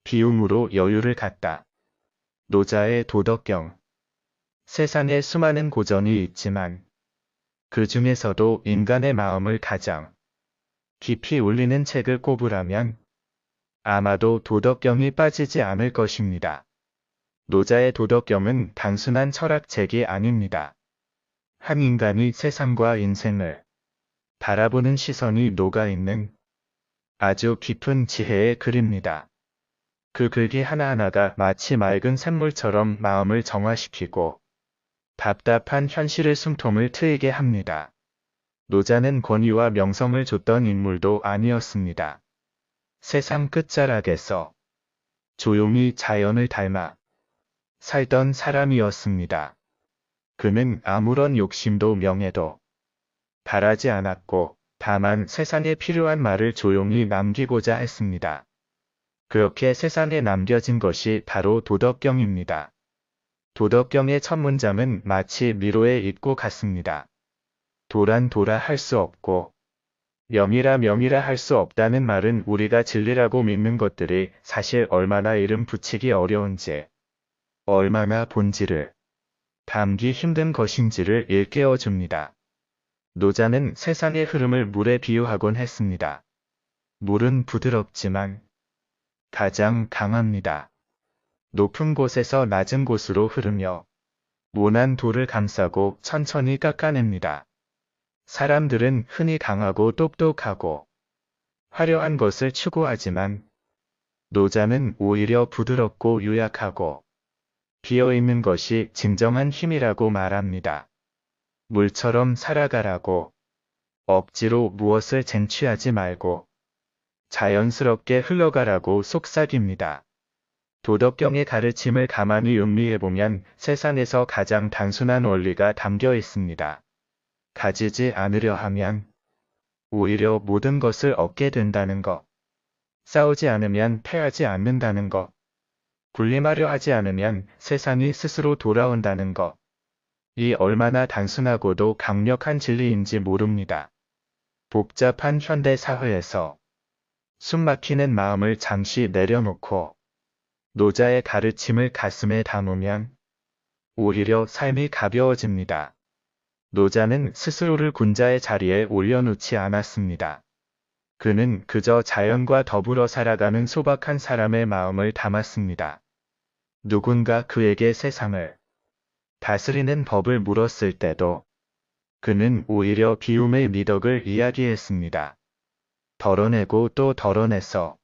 비움으로 여유를 갖다. 노자의 도덕경. 세상에 수많은 고전이 있지만 그 중에서도 인간의 마음을 가장 깊이 울리는 책을 꼽으라면 아마도 도덕경이 빠지지 않을 것입니다. 노자의 도덕경은 단순한 철학책이 아닙니다. 한 인간의 세상과 인생을 바라보는 시선이 녹아있는 아주 깊은 지혜의 글입니다. 그 글귀 하나하나가 마치 맑은 샘물처럼 마음을 정화시키고 답답한 현실의 숨통을 트이게 합니다. 노자는 권위와 명성을 줬던 인물도 아니었습니다. 세상 끝자락에서 조용히 자연을 닮아 살던 사람이었습니다. 그는 아무런 욕심도 명예도 바라지 않았고 다만 세상에 필요한 말을 조용히 남기고자 했습니다. 그렇게 세상에 남겨진 것이 바로 도덕경입니다. 도덕경의 첫 문장은 마치 미로의 입구 같습니다. 도란 도라 할 수 없고 명이라 명이라 할 수 없다는 말은 우리가 진리라고 믿는 것들이 사실 얼마나 이름 붙이기 어려운지, 얼마나 본질을 담기 힘든 것인지를 일깨워 줍니다. 노자는 세상의 흐름을 물에 비유하곤 했습니다. 물은 부드럽지만 가장 강합니다. 높은 곳에서 낮은 곳으로 흐르며 모난 돌을 감싸고 천천히 깎아냅니다. 사람들은 흔히 강하고 똑똑하고 화려한 것을 추구하지만 노자는 오히려 부드럽고 유약하고 비어있는 것이 진정한 힘이라고 말합니다. 물처럼 살아가라고 억지로 무엇을 쟁취하지 말고 자연스럽게 흘러가라고 속삭입니다. 도덕경의 가르침을 가만히 음미해보면 세상에서 가장 단순한 원리가 담겨 있습니다. 가지지 않으려 하면 오히려 모든 것을 얻게 된다는 것. 싸우지 않으면 패하지 않는다는 것. 군림하려 하지 않으면 세상이 스스로 돌아온다는 것. 이 얼마나 단순하고도 강력한 진리인지 모릅니다. 복잡한 현대 사회에서 숨막히는 마음을 잠시 내려놓고 노자의 가르침을 가슴에 담으면 오히려 삶이 가벼워집니다. 노자는 스스로를 군자의 자리에 올려놓지 않았습니다. 그는 그저 자연과 더불어 살아가는 소박한 사람의 마음을 담았습니다. 누군가 그에게 세상을 다스리는 법을 물었을 때도 그는 오히려 비움의 미덕을 이야기했습니다. 덜어내고 또 덜어내서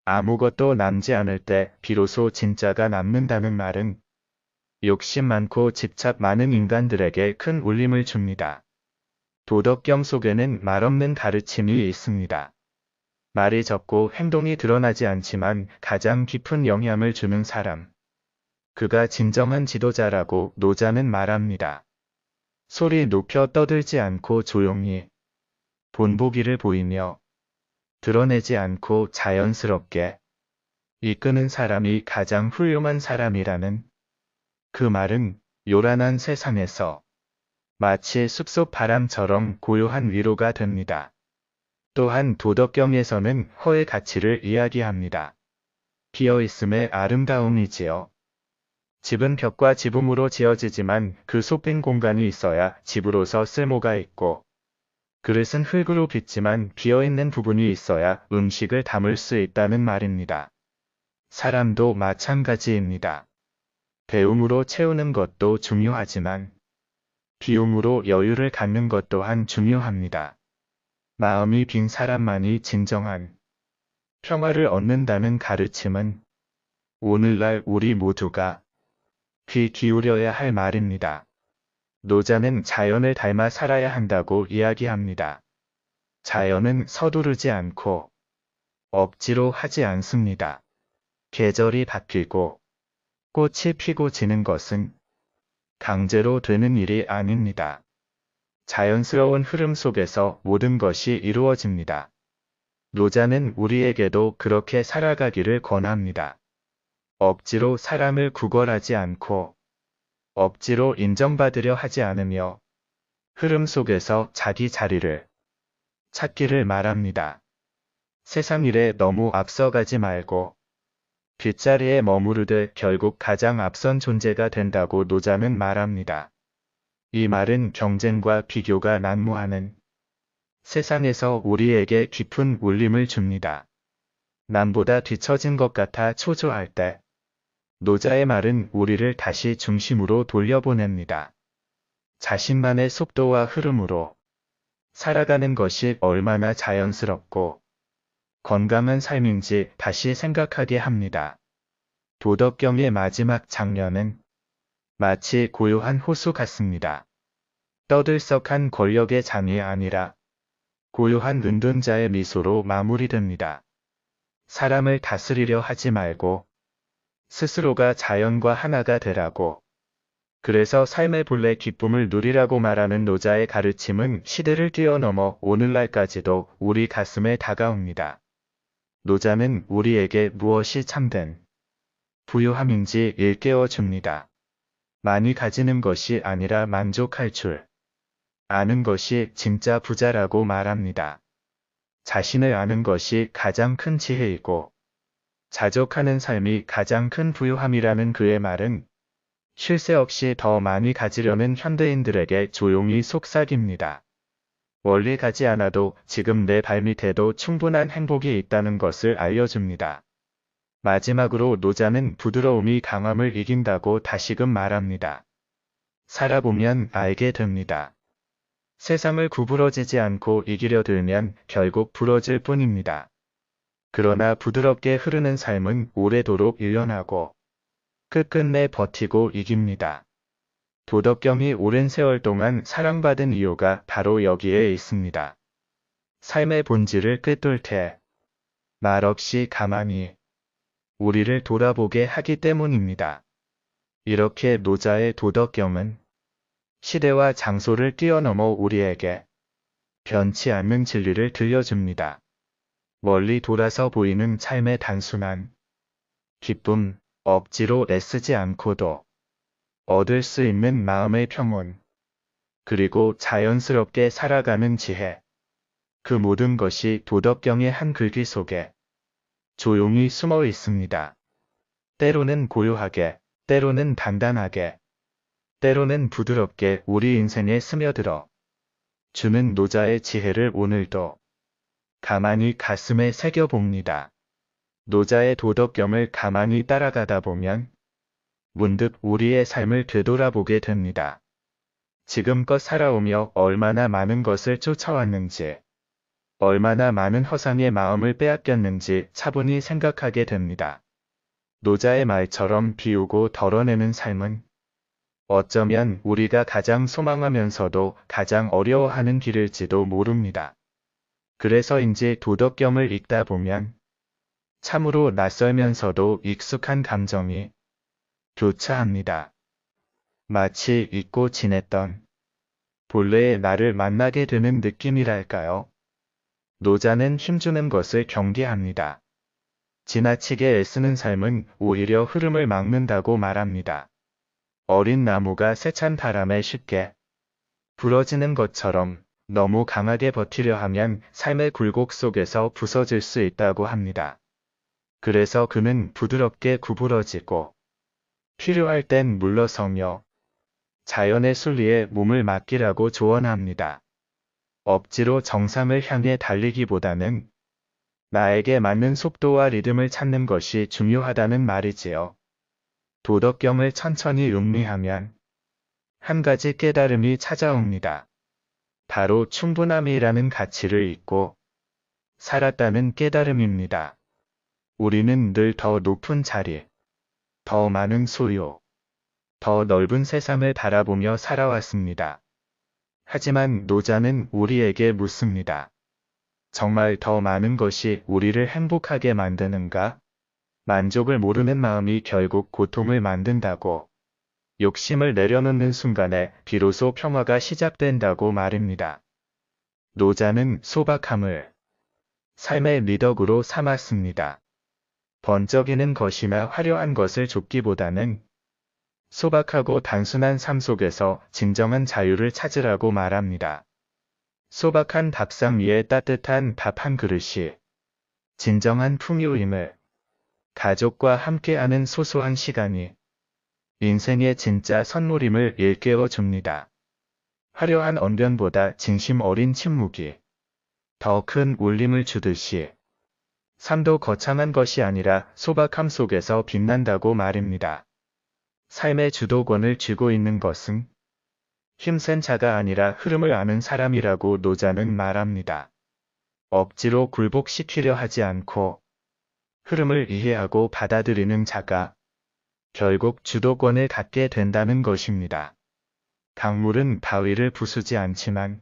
아무것도 남지 않을 때 비로소 진짜가 남는다는 말은 욕심 많고 집착 많은 인간들에게 큰 울림을 줍니다. 도덕경 속에는 말없는 가르침이 있습니다. 말이 적고 행동이 드러나지 않지만 가장 깊은 영향을 주는 사람. 그가 진정한 지도자라고 노자는 말합니다. 소리 높여 떠들지 않고 조용히 본보기를 보이며 드러내지 않고 자연스럽게 이끄는 사람이 가장 훌륭한 사람이라는 그 말은 요란한 세상에서 마치 숲속 바람처럼 고요한 위로가 됩니다. 또한 도덕경에서는 허의 가치를 이야기합니다. 비어있음의 아름다움이지요. 집은 벽과 지붕으로 지어지지만 그 좁은 공간이 있어야 집으로서 쓸모가 있고 그릇은 흙으로 빚지만 비어있는 부분이 있어야 음식을 담을 수 있다는 말입니다. 사람도 마찬가지입니다. 배움으로 채우는 것도 중요하지만 비움으로 여유를 갖는 것 또한 중요합니다. 마음이 빈 사람만이 진정한 평화를 얻는다는 가르침은 오늘날 우리 모두가 귀 기울여야 할 말입니다. 노자는 자연을 닮아 살아야 한다고 이야기합니다. 자연은 서두르지 않고 억지로 하지 않습니다. 계절이 바뀌고 꽃이 피고 지는 것은 강제로 되는 일이 아닙니다. 자연스러운 흐름 속에서 모든 것이 이루어집니다. 노자는 우리에게도 그렇게 살아가기를 권합니다. 억지로 사람을 구걸하지 않고 억지로 인정받으려 하지 않으며 흐름 속에서 자기 자리를 찾기를 말합니다. 세상 일에 너무 앞서가지 말고 뒷자리에 머무르되 결국 가장 앞선 존재가 된다고 노자는 말합니다. 이 말은 경쟁과 비교가 난무하는 세상에서 우리에게 깊은 울림을 줍니다. 남보다 뒤처진 것 같아 초조할 때 노자의 말은 우리를 다시 중심으로 돌려보냅니다. 자신만의 속도와 흐름으로 살아가는 것이 얼마나 자연스럽고 건강한 삶인지 다시 생각하게 합니다. 도덕경의 마지막 장면은 마치 고요한 호수 같습니다. 떠들썩한 권력의 잔이 아니라 고요한 눈동자의 미소로 마무리됩니다. 사람을 다스리려 하지 말고 스스로가 자연과 하나가 되라고. 그래서 삶의 본래 기쁨을 누리라고 말하는 노자의 가르침은 시대를 뛰어넘어 오늘날까지도 우리 가슴에 다가옵니다. 노자는 우리에게 무엇이 참된 부유함인지 일깨워 줍니다. 많이 가지는 것이 아니라 만족할 줄 아는 것이 진짜 부자라고 말합니다. 자신을 아는 것이 가장 큰 지혜이고 자족하는 삶이 가장 큰 부유함이라는 그의 말은 쉴 새 없이 더 많이 가지려는 현대인들에게 조용히 속삭입니다. 멀리 가지 않아도 지금 내 발밑에도 충분한 행복이 있다는 것을 알려줍니다. 마지막으로 노자는 부드러움이 강함을 이긴다고 다시금 말합니다. 살아보면 알게 됩니다. 세상을 구부러지지 않고 이기려 들면 결국 부러질 뿐입니다. 그러나 부드럽게 흐르는 삶은 오래도록 일련하고 끝끝내 버티고 이깁니다. 도덕경이 오랜 세월 동안 사랑받은 이유가 바로 여기에 있습니다. 삶의 본질을 꿰뚫되 말없이 가만히 우리를 돌아보게 하기 때문입니다. 이렇게 노자의 도덕경은 시대와 장소를 뛰어넘어 우리에게 변치 않는 진리를 들려줍니다. 멀리 돌아서 보이는 삶의 단순한 기쁨, 억지로 애쓰지 않고도 얻을 수 있는 마음의 평온, 그리고 자연스럽게 살아가는 지혜. 그 모든 것이 도덕경의 한 글귀 속에 조용히 숨어 있습니다. 때로는 고요하게, 때로는 단단하게, 때로는 부드럽게 우리 인생에 스며들어 주는 노자의 지혜를 오늘도 가만히 가슴에 새겨봅니다. 노자의 도덕경을 가만히 따라가다 보면 문득 우리의 삶을 되돌아보게 됩니다. 지금껏 살아오며 얼마나 많은 것을 쫓아왔는지, 얼마나 많은 허상의 마음을 빼앗겼는지 차분히 생각하게 됩니다. 노자의 말처럼 비우고 덜어내는 삶은 어쩌면 우리가 가장 소망하면서도 가장 어려워하는 길일지도 모릅니다. 그래서인지 도덕경을 읽다 보면 참으로 낯설면서도 익숙한 감정이 교차합니다. 마치 잊고 지냈던 본래의 나를 만나게 되는 느낌이랄까요? 노자는 힘주는 것을 경계합니다. 지나치게 애쓰는 삶은 오히려 흐름을 막는다고 말합니다. 어린 나무가 세찬 바람에 쉽게 부러지는 것처럼 너무 강하게 버티려 하면 삶의 굴곡 속에서 부서질 수 있다고 합니다. 그래서 그는 부드럽게 구부러지고 필요할 땐 물러서며 자연의 순리에 몸을 맡기라고 조언합니다. 억지로 정상을 향해 달리기보다는 나에게 맞는 속도와 리듬을 찾는 것이 중요하다는 말이지요. 도덕경을 천천히 음미하면 한 가지 깨달음이 찾아옵니다. 바로 충분함이라는 가치를 잊고 살았다는 깨달음입니다. 우리는 늘 더 높은 자리, 더 많은 소유, 더 넓은 세상을 바라보며 살아왔습니다. 하지만 노자는 우리에게 묻습니다. 정말 더 많은 것이 우리를 행복하게 만드는가? 만족을 모르는 마음이 결국 고통을 만든다고. 욕심을 내려놓는 순간에 비로소 평화가 시작된다고 말입니다. 노자는 소박함을 삶의 미덕으로 삼았습니다. 번쩍이는 것이나 화려한 것을 쫓기보다는 소박하고 단순한 삶 속에서 진정한 자유를 찾으라고 말합니다. 소박한 밥상 위에 따뜻한 밥 한 그릇이 진정한 풍요임을 가족과 함께하는 소소한 시간이 인생의 진짜 선물임을 일깨워 줍니다. 화려한 언변보다 진심 어린 침묵이 더 큰 울림을 주듯이 삶도 거창한 것이 아니라 소박함 속에서 빛난다고 말입니다. 삶의 주도권을 쥐고 있는 것은 힘센 자가 아니라 흐름을 아는 사람이라고 노자는 말합니다. 억지로 굴복시키려 하지 않고 흐름을 이해하고 받아들이는 자가 결국 주도권을 갖게 된다는 것입니다. 강물은 바위를 부수지 않지만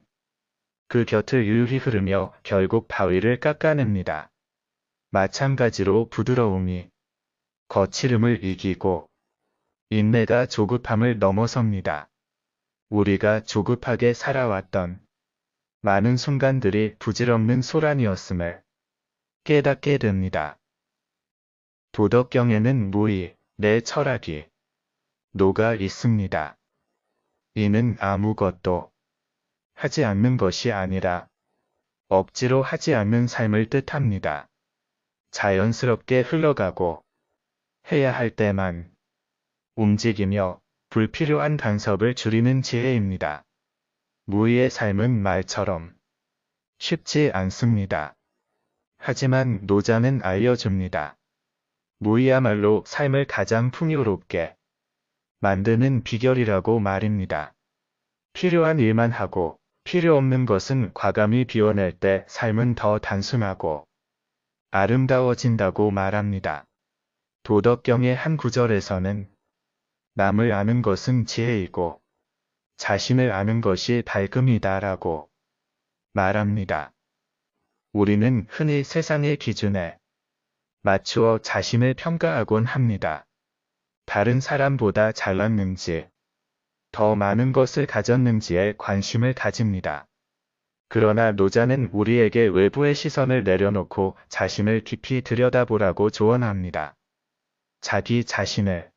그 곁을 유유히 흐르며 결국 바위를 깎아냅니다. 마찬가지로 부드러움이 거칠음을 이기고 인내가 조급함을 넘어섭니다. 우리가 조급하게 살아왔던 많은 순간들이 부질없는 소란이었음을 깨닫게 됩니다. 도덕경에는 무의, 내 철학이 녹아 있습니다. 이는 아무것도 하지 않는 것이 아니라 억지로 하지 않는 삶을 뜻합니다. 자연스럽게 흘러가고 해야 할 때만 움직이며 불필요한 간섭을 줄이는 지혜입니다. 무의의 삶은 말처럼 쉽지 않습니다. 하지만 노자는 알려줍니다. 무의야말로 삶을 가장 풍요롭게 만드는 비결이라고 말입니다. 필요한 일만 하고 필요 없는 것은 과감히 비워낼 때 삶은 더 단순하고 아름다워진다고 말합니다. 도덕경의 한 구절에서는 남을 아는 것은 지혜이고 자신을 아는 것이 밝음이다라고 말합니다. 우리는 흔히 세상의 기준에 맞추어 자신을 평가하곤 합니다. 다른 사람보다 잘났는지, 더 많은 것을 가졌는지에 관심을 가집니다. 그러나 노자는 우리에게 외부의 시선을 내려놓고 자신을 깊이 들여다보라고 조언합니다. 자기 자신을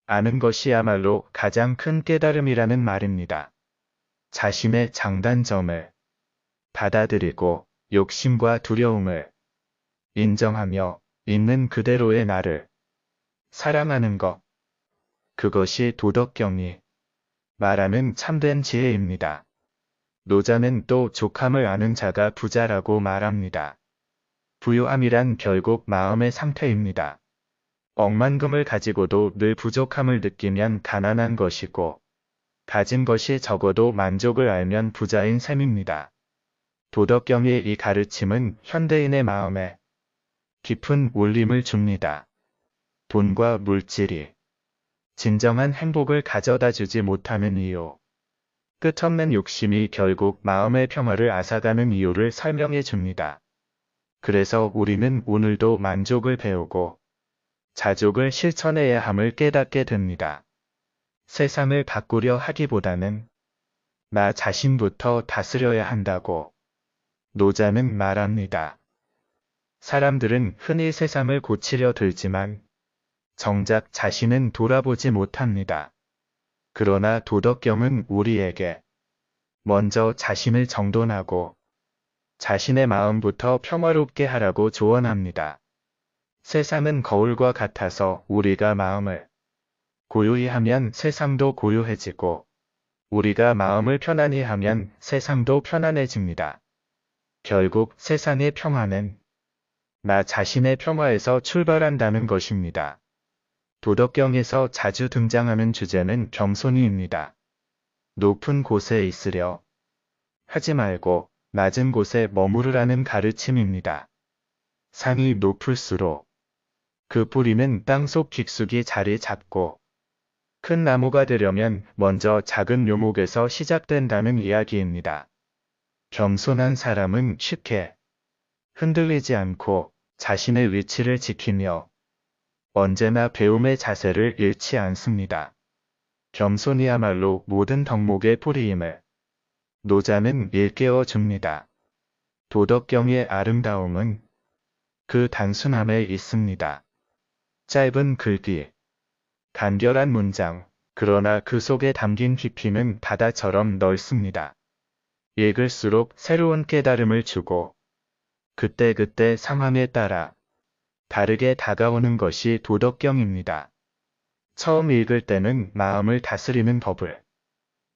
아는 것이야말로 가장 큰 깨달음이라는 말입니다. 자신의 장단점을 받아들이고 욕심과 두려움을 인정하며 있는 그대로의 나를 사랑하는 것. 그것이 도덕경이 말하는 참된 지혜입니다. 노자는 또 족함을 아는 자가 부자라고 말합니다. 부유함이란 결국 마음의 상태입니다. 억만금을 가지고도 늘 부족함을 느끼면 가난한 것이고 가진 것이 적어도 만족을 알면 부자인 셈입니다. 도덕경의 이 가르침은 현대인의 마음에 깊은 울림을 줍니다. 돈과 물질이 진정한 행복을 가져다 주지 못하는 이유, 끝없는 욕심이 결국 마음의 평화를 앗아가는 이유를 설명해 줍니다. 그래서 우리는 오늘도 만족을 배우고 자족을 실천해야 함을 깨닫게 됩니다. 세상을 바꾸려 하기보다는 나 자신부터 다스려야 한다고 노자는 말합니다. 사람들은 흔히 세상을 고치려 들지만 정작 자신은 돌아보지 못합니다. 그러나 도덕경은 우리에게 먼저 자신을 정돈하고 자신의 마음부터 평화롭게 하라고 조언합니다. 세상은 거울과 같아서 우리가 마음을 고요히 하면 세상도 고요해지고 우리가 마음을 편안히 하면 세상도 편안해집니다. 결국 세상의 평화는 나 자신의 평화에서 출발한다는 것입니다. 도덕경에서 자주 등장하는 주제는 겸손이입니다. 높은 곳에 있으려 하지 말고 낮은 곳에 머무르라는 가르침입니다. 산이 높을수록 그 뿌리는 땅속 깊숙이 자리 잡고 큰 나무가 되려면 먼저 작은 묘목에서 시작된다는 이야기입니다. 겸손한 사람은 쉽게 흔들리지 않고 자신의 위치를 지키며 언제나 배움의 자세를 잃지 않습니다. 겸손이야말로 모든 덕목의 뿌리임을 노자는 일깨워 줍니다. 도덕경의 아름다움은 그 단순함에 있습니다. 짧은 글귀, 간결한 문장, 그러나 그 속에 담긴 깊이는 바다처럼 넓습니다. 읽을수록 새로운 깨달음을 주고 그때그때 상황에 따라 다르게 다가오는 것이 도덕경입니다. 처음 읽을 때는 마음을 다스리는 법을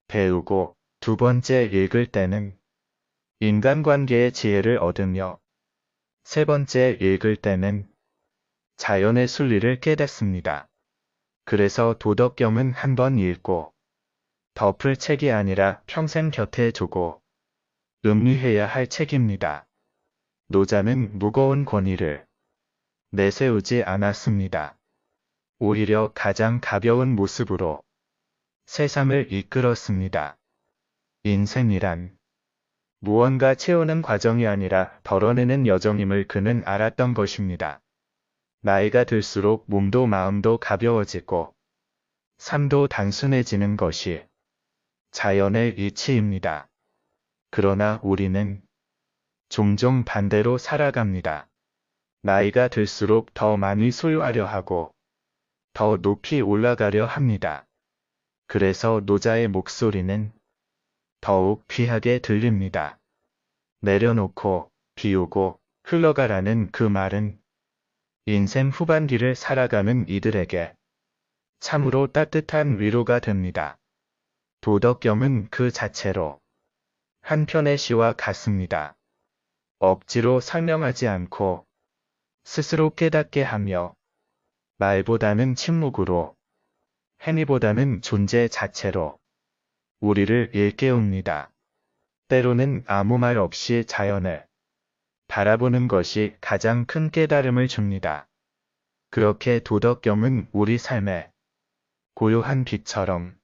배우고 두 번째 읽을 때는 인간관계의 지혜를 얻으며 세 번째 읽을 때는 자연의 순리를 깨닫습니다. 그래서 도덕경은 한 번 읽고 덮을 책이 아니라 평생 곁에 두고 음미해야 할 책입니다. 노자는 무거운 권위를 내세우지 않았습니다. 오히려 가장 가벼운 모습으로 세상을 이끌었습니다. 인생이란 무언가 채우는 과정이 아니라 덜어내는 여정임을 그는 알았던 것입니다. 나이가 들수록 몸도 마음도 가벼워지고 삶도 단순해지는 것이 자연의 이치입니다. 그러나 우리는 종종 반대로 살아갑니다. 나이가 들수록 더 많이 소유하려 하고 더 높이 올라가려 합니다. 그래서 노자의 목소리는 더욱 귀하게 들립니다. 내려놓고 비우고 흘러가라는 그 말은 인생 후반기를 살아가는 이들에게 참으로 따뜻한 위로가 됩니다. 도덕경은 그 자체로 한 편의 시와 같습니다. 억지로 설명하지 않고 스스로 깨닫게 하며 말보다는 침묵으로 행위보다는 존재 자체로 우리를 일깨웁니다. 때로는 아무 말 없이 자연을 바라보는 것이 가장 큰 깨달음을 줍니다. 그렇게 도덕경은 우리 삶에 고요한 빛처럼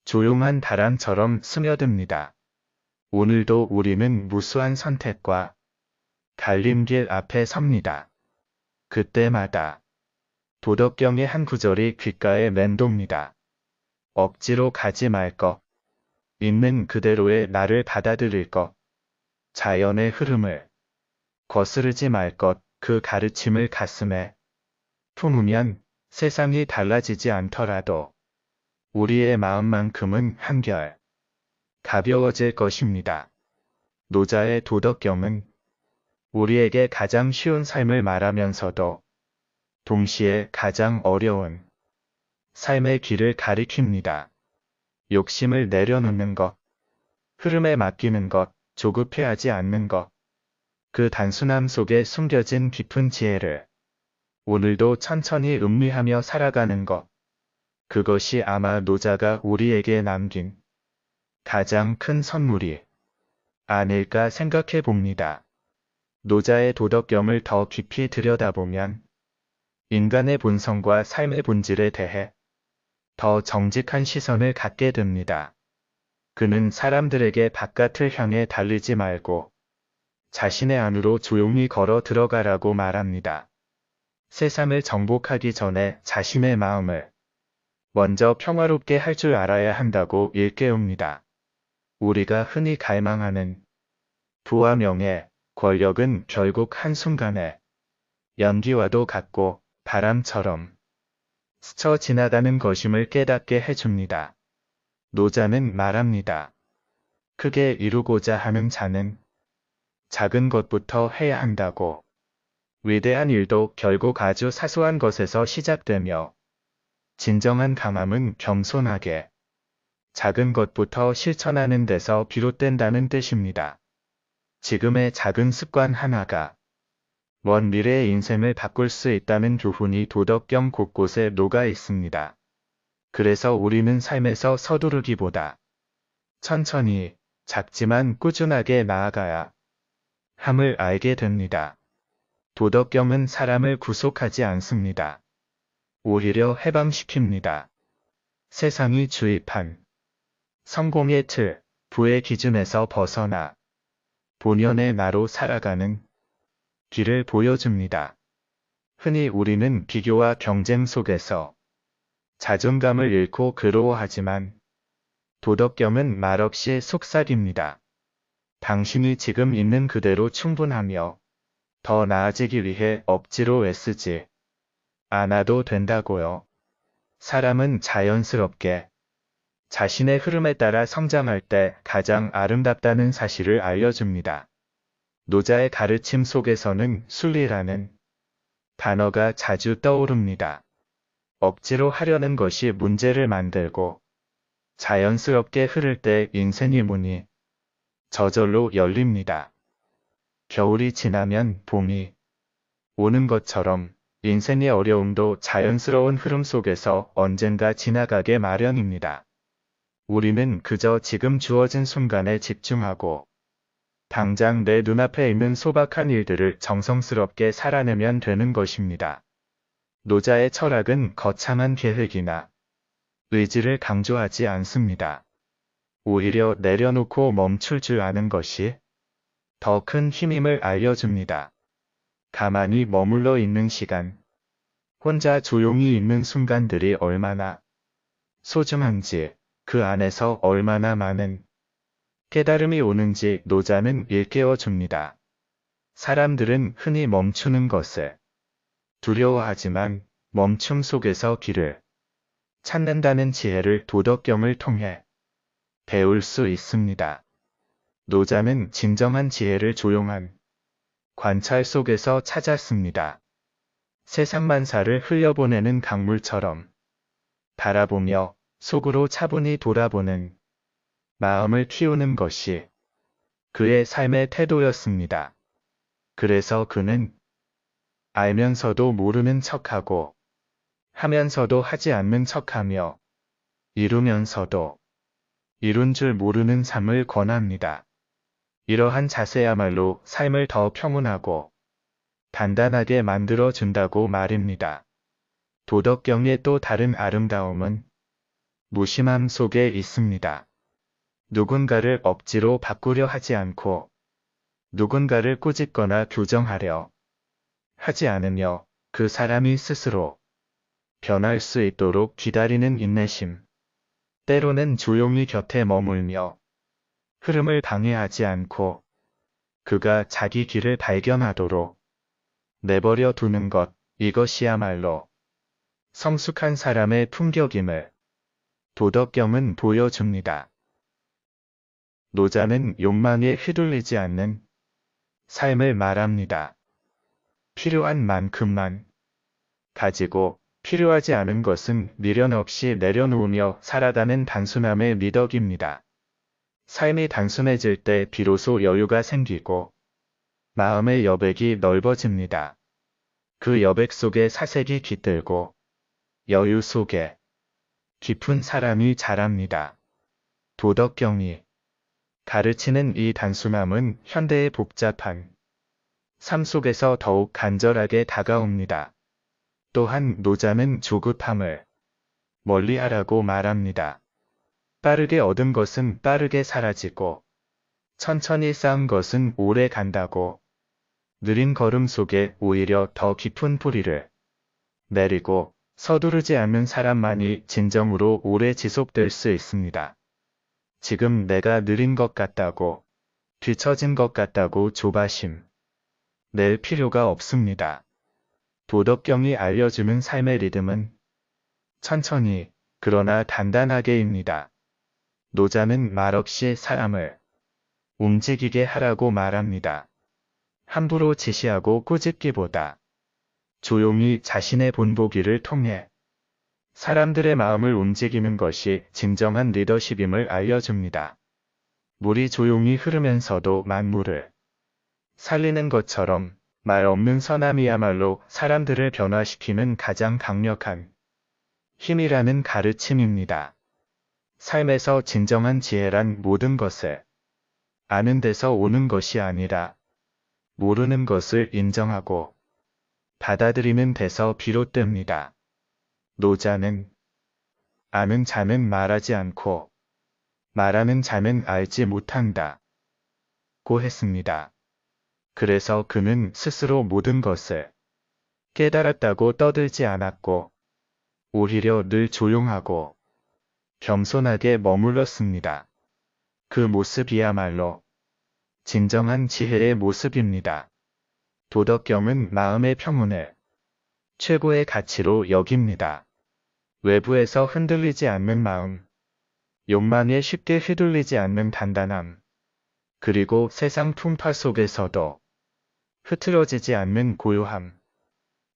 조용한 바람처럼 스며듭니다. 오늘도 우리는 무수한 선택과 갈림길 앞에 섭니다. 그때마다 도덕경의 한 구절이 귓가에 맴돕니다. 억지로 가지 말 것, 있는 그대로의 나를 받아들일 것, 자연의 흐름을 거스르지 말 것, 그 가르침을 가슴에 품으면 세상이 달라지지 않더라도 우리의 마음만큼은 한결 가벼워질 것입니다. 노자의 도덕경은 우리에게 가장 쉬운 삶을 말하면서도 동시에 가장 어려운 삶의 길을 가리킵니다. 욕심을 내려놓는 것, 흐름에 맡기는 것, 조급해하지 않는 것, 그 단순함 속에 숨겨진 깊은 지혜를 오늘도 천천히 음미하며 살아가는 것, 그것이 아마 노자가 우리에게 남긴 가장 큰 선물이 아닐까 생각해 봅니다. 노자의 도덕경을 더 깊이 들여다보면 인간의 본성과 삶의 본질에 대해 더 정직한 시선을 갖게 됩니다. 그는 사람들에게 바깥을 향해 달리지 말고 자신의 안으로 조용히 걸어 들어가라고 말합니다. 세상을 정복하기 전에 자신의 마음을 먼저 평화롭게 할 줄 알아야 한다고 일깨웁니다. 우리가 흔히 갈망하는 부와 명예, 권력은 결국 한순간에 연기와도 같고 바람처럼 스쳐 지나가는 것임을 깨닫게 해줍니다. 노자는 말합니다. 크게 이루고자 하는 자는 작은 것부터 해야 한다고. 위대한 일도 결국 아주 사소한 것에서 시작되며 진정한 강함은 겸손하게 작은 것부터 실천하는 데서 비롯된다는 뜻입니다. 지금의 작은 습관 하나가 먼 미래의 인생을 바꿀 수 있다는 교훈이 도덕경 곳곳에 녹아 있습니다. 그래서 우리는 삶에서 서두르기보다 천천히 작지만 꾸준하게 나아가야 함을 알게 됩니다. 도덕경은 사람을 구속하지 않습니다. 오히려 해방시킵니다. 세상이 주입한 성공의 틀, 부의 기준에서 벗어나 본연의 나로 살아가는 길을 보여줍니다. 흔히 우리는 비교와 경쟁 속에서 자존감을 잃고 괴로워하지만 도덕경은 말없이 속삭입니다. 당신이 지금 있는 그대로 충분하며 더 나아지기 위해 억지로 애쓰지 않아도 된다고요. 사람은 자연스럽게 자신의 흐름에 따라 성장할 때 가장 아름답다는 사실을 알려줍니다. 노자의 가르침 속에서는 순리라는 단어가 자주 떠오릅니다. 억지로 하려는 것이 문제를 만들고 자연스럽게 흐를 때 인생의 문이 저절로 열립니다. 겨울이 지나면 봄이 오는 것처럼 인생의 어려움도 자연스러운 흐름 속에서 언젠가 지나가게 마련입니다. 우리는 그저 지금 주어진 순간에 집중하고 당장 내 눈앞에 있는 소박한 일들을 정성스럽게 살아내면 되는 것입니다. 노자의 철학은 거창한 계획이나 의지를 강조하지 않습니다. 오히려 내려놓고 멈출 줄 아는 것이 더 큰 힘임을 알려줍니다. 가만히 머물러 있는 시간, 혼자 조용히 있는 순간들이 얼마나 소중한지, 그 안에서 얼마나 많은 깨달음이 오는지 노자는 일깨워 줍니다. 사람들은 흔히 멈추는 것을 두려워하지만 멈춤 속에서 길을 찾는다는 지혜를 도덕경을 통해 배울 수 있습니다. 노자는 진정한 지혜를 조용한 관찰 속에서 찾았습니다. 세상만사를 흘려보내는 강물처럼 바라보며 속으로 차분히 돌아보는 마음을 키우는 것이 그의 삶의 태도였습니다. 그래서 그는 알면서도 모르는 척하고 하면서도 하지 않는 척하며 이루면서도 이룬 줄 모르는 삶을 권합니다. 이러한 자세야말로 삶을 더 평온하고 단단하게 만들어 준다고 말입니다. 도덕경의 또 다른 아름다움은 무심함 속에 있습니다. 누군가를 억지로 바꾸려 하지 않고 누군가를 꾸짖거나 교정하려 하지 않으며 그 사람이 스스로 변할 수 있도록 기다리는 인내심. 때로는 조용히 곁에 머물며 흐름을 방해하지 않고 그가 자기 길을 발견하도록 내버려 두는 것, 이것이야말로 성숙한 사람의 품격임을 도덕경은 보여줍니다. 노자는 욕망에 휘둘리지 않는 삶을 말합니다. 필요한 만큼만 가지고 필요하지 않은 것은 미련 없이 내려놓으며 살아가는 단순함의 미덕입니다. 삶이 단순해질 때 비로소 여유가 생기고 마음의 여백이 넓어집니다. 그 여백 속에 사색이 깃들고 여유 속에 깊은 사람이 자랍니다. 도덕경이 가르치는 이 단순함은 현대의 복잡한 삶 속에서 더욱 간절하게 다가옵니다. 또한 노자는 조급함을 멀리하라고 말합니다. 빠르게 얻은 것은 빠르게 사라지고 천천히 쌓은 것은 오래 간다고 느린 걸음 속에 오히려 더 깊은 뿌리를 내리고 서두르지 않는 사람만이 진정으로 오래 지속될 수 있습니다. 지금 내가 느린 것 같다고 뒤처진 것 같다고 조바심 낼 필요가 없습니다. 도덕경이 알려주는 삶의 리듬은 천천히 그러나 단단하게입니다. 노자는 말없이 사람을 움직이게 하라고 말합니다. 함부로 지시하고 꾸짖기보다 조용히 자신의 본보기를 통해 사람들의 마음을 움직이는 것이 진정한 리더십임을 알려줍니다. 물이 조용히 흐르면서도 만물을 살리는 것처럼 말 없는 선함이야말로 사람들을 변화시키는 가장 강력한 힘이라는 가르침입니다. 삶에서 진정한 지혜란 모든 것을 아는 데서 오는 것이 아니라 모르는 것을 인정하고 받아들이는 데서 비롯됩니다. 노자는 아는 자는 말하지 않고 말하는 자는 알지 못한다 고 했습니다. 그래서 그는 스스로 모든 것을 깨달았다고 떠들지 않았고 오히려 늘 조용하고 겸손하게 머물렀습니다. 그 모습이야말로 진정한 지혜의 모습입니다. 도덕경은 마음의 평온을 최고의 가치로 여깁니다. 외부에서 흔들리지 않는 마음, 욕망에 쉽게 휘둘리지 않는 단단함, 그리고 세상 풍파 속에서도 흐트러지지 않는 고요함.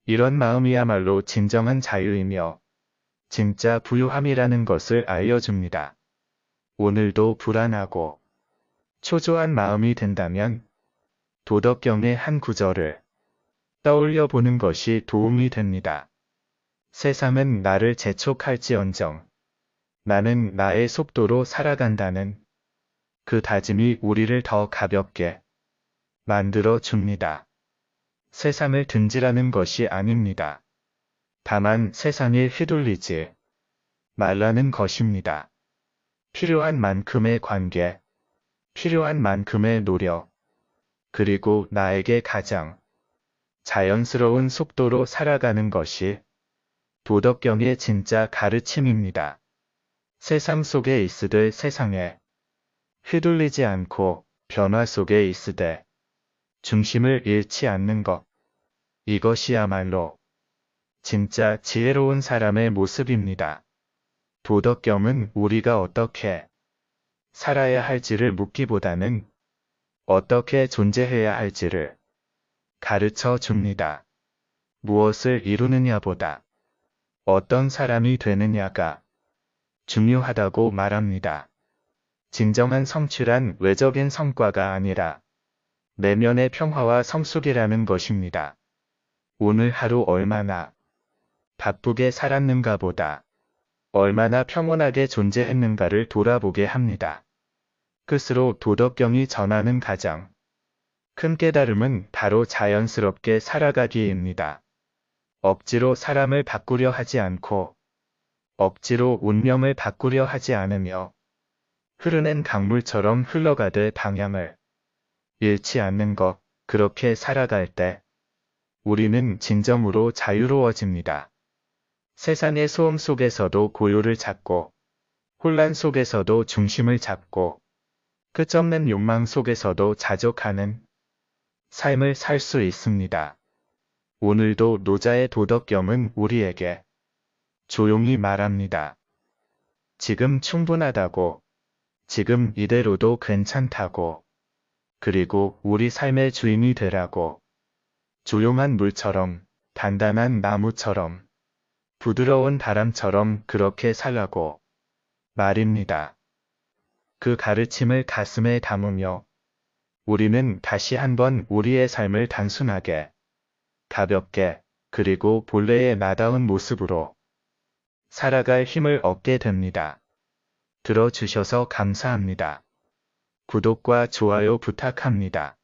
이런 마음이야말로 진정한 자유이며 진짜 부유함이라는 것을 알려줍니다. 오늘도 불안하고 초조한 마음이 든다면 도덕경의 한 구절을 떠올려 보는 것이 도움이 됩니다. 세상은 나를 재촉할지언정 나는 나의 속도로 살아간다는 그 다짐이 우리를 더 가볍게 만들어 줍니다. 세상을 등지라는 것이 아닙니다. 다만 세상에 휘둘리지 말라는 것입니다. 필요한 만큼의 관계, 필요한 만큼의 노력, 그리고 나에게 가장 자연스러운 속도로 살아가는 것이 도덕경의 진짜 가르침입니다. 세상 속에 있으되 세상에 휘둘리지 않고 변화 속에 있으되 중심을 잃지 않는 것. 이것이야말로 진짜 지혜로운 사람의 모습입니다. 도덕경은 우리가 어떻게 살아야 할지를 묻기보다는 어떻게 존재해야 할지를 가르쳐 줍니다. 무엇을 이루느냐보다 어떤 사람이 되느냐가 중요하다고 말합니다. 진정한 성취란 외적인 성과가 아니라 내면의 평화와 성숙이라는 것입니다. 오늘 하루 얼마나 바쁘게 살았는가 보다 얼마나 평온하게 존재했는가를 돌아보게 합니다. 끝으로 도덕경이 전하는 가장 큰 깨달음은 바로 자연스럽게 살아가기입니다. 억지로 사람을 바꾸려 하지 않고 억지로 운명을 바꾸려 하지 않으며 흐르는 강물처럼 흘러가되 방향을 잃지 않는 것, 그렇게 살아갈 때 우리는 진정으로 자유로워집니다. 세상의 소음 속에서도 고요를 찾고 혼란 속에서도 중심을 잡고 끝없는 욕망 속에서도 자족하는 삶을 살 수 있습니다. 오늘도 노자의 도덕경은 우리에게 조용히 말합니다. 지금 충분하다고, 지금 이대로도 괜찮다고, 그리고 우리 삶의 주인이 되라고. 조용한 물처럼, 단단한 나무처럼, 부드러운 바람처럼 그렇게 살라고 말입니다. 그 가르침을 가슴에 담으며 우리는 다시 한번 우리의 삶을 단순하게, 가볍게, 그리고 본래의 나다운 모습으로 살아갈 힘을 얻게 됩니다. 들어주셔서 감사합니다. 구독과 좋아요 부탁합니다.